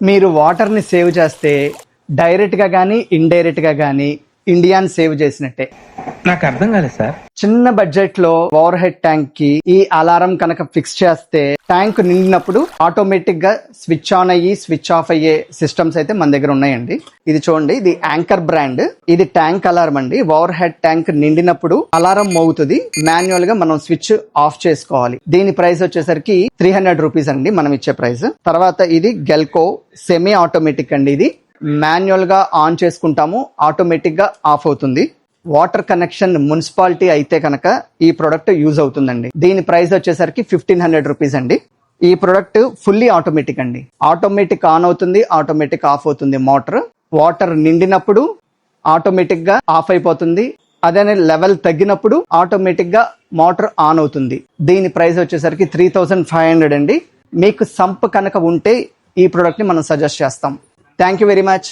మీరు వాటర్ని సేవ్ చేస్తే డైరెక్ట్గా కానీ ఇండైరెక్ట్గా కానీ ఇండియాని సేవ్ చేసినట్టే. నాకు అర్థం కాలేదు సార్. చిన్న బడ్జెట్ లో ఓవర్ హెడ్ ట్యాంక్ కి ఈ అలారం కనుక ఫిక్స్ చేస్తే ట్యాంక్ నిండినప్పుడు ఆటోమేటిక్ గా స్విచ్ ఆన్ అయ్యి స్విచ్ ఆఫ్ అయ్యే సిస్టమ్స్ అయితే మన దగ్గర ఉన్నాయండి. ఇది చూడండి, ఇది యాంకర్ బ్రాండ్. ఇది ట్యాంక్ అలారం అండి. ఓవర్ హెడ్ ట్యాంక్ నిండినప్పుడు అలారం మోగుతుంది. మాన్యువల్ గా మనం స్విచ్ ఆఫ్ చేసుకోవాలి. దీని ప్రైస్ వచ్చేసరికి 300 రూపీస్ అండి మనం ఇచ్చే ప్రైస్. తర్వాత ఇది గెల్కో సెమీ ఆటోమేటిక్ అండి. ఇది మాన్యువల్ గా ఆన్ చేసుకుంటాము, ఆటోమేటిక్ గా ఆఫ్ అవుతుంది. వాటర్ కనెక్షన్ మున్సిపాలిటీ అయితే కనుక ఈ ప్రొడక్ట్ యూజ్ అవుతుందండి. దీని ప్రైస్ వచ్చేసరికి 1500 రూపీస్ అండి. ఈ ప్రొడక్ట్ ఫుల్లీ ఆటోమేటిక్ అండి. ఆటోమేటిక్ ఆన్ అవుతుంది, ఆటోమేటిక్ ఆఫ్ అవుతుంది. మోటార్ వాటర్ నిండినప్పుడు ఆటోమేటిక్ గా ఆఫ్ అయిపోతుంది. అదే లెవెల్ తగ్గినప్పుడు ఆటోమేటిక్ గా మోటార్ ఆన్ అవుతుంది. దీని ప్రైస్ వచ్చేసరికి 3500 అండి. మీకు సంప్ కనుక ఉంటే ఈ ప్రొడక్ట్ ని మనం సజెస్ట్ చేస్తాం. Thank you very much.